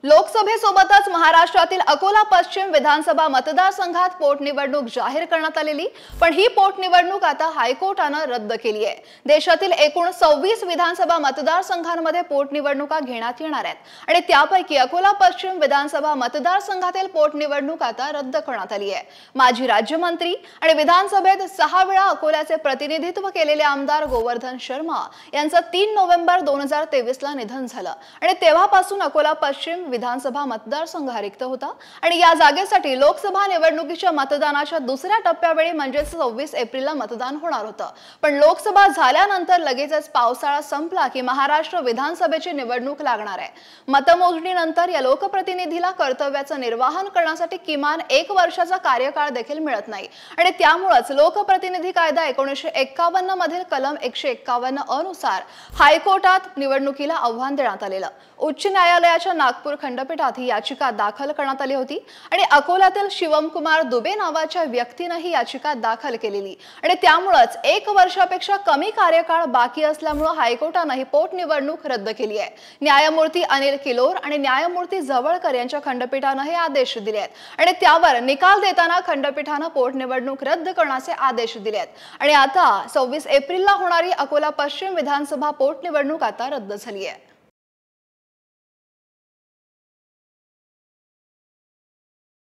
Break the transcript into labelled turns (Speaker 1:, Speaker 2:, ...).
Speaker 1: लोकसभेसोबतच महाराष्ट्रातील अकोला पश्चिम विधानसभा मतदारसंघात पोटनिवडणूक जाहीर करण्यात आलेली, पण ही पोटनिवडणूक आता हायकोर्टाने रद्द केली आहे। देशातील एकूण 26 विधानसभा मतदारसंघांमध्ये पोटनिवडणुका घेण्यात येणार आहेत आणि त्यापैकी अकोला पश्चिम विधानसभा मतदारसंघातील पोटनिवडणूक आता रद्द करण्यात आली आहे। माजी राज्यमंत्री आणि विधानसभेत 6 वेळा अकोल्याचे प्रतिनिधित्व केलेले आमदार गोवर्धन शर्मा यांचं 3 नोव्हेंबर 2023 ला निधन झालं आणि तेव्हापासून अकोला पश्चिम विधानसभा मतदारसंघ रिक्त होता आणि या जागेसाठी लोकसभा निवडणुकीच्या मतदानाच्या दुसऱ्या टप्प्यावेळी म्हणजे 26 एप्रिलला मतदान होणार होतं। पण लोकसभा झाल्यानंतर लगेचच पावसाळा संपला की महाराष्ट्र विधानसभेची निवडणूक लागणार आहे। मतमोजणीनंतर या लोकप्रतिनिधीला कर्तव्याचं निर्वाहन करण्यासाठी किमान 1 वर्षाचा कार्यकाळ देखील मिळत नाही आणि त्यामुळेच लोकप्रतिनिधी कायदा 1951 मधील कलम 151 अनुसार हायकोर्टात निवडणुकीला आव्हान देण्यात आलेलं। उच्च न्यायालयाच्या नागपूर खंडपीठात ही याचिका दाखल करण्यात आली होती आणि अकोल्यातील शिवमकुमार दुबे नावाच्या व्यक्तीने ही याचिका दाखल केलेली आणि त्यामुळेच 1 वर्षापेक्षा कमी कार्यकाळ बाकी असल्यामुळे हायकोर्टाने ही पोटनिवडणूक रद्द केली आहे। न्यायमूर्ती अनिल किलोर आणि न्यायमूर्ती जवळकर यांच्या खंडपीठाने हे आदेश दिले आहेत आणि त्यावर निकाल देताना खंडपीठाने पोटनिवडणूक रद्द करण्याचे आदेश दिले आहेत आणि आता 26 एप्रिलला होणारी अकोला पश्चिम विधानसभा पोटनिवडणूक आता रद्द झाली आहे।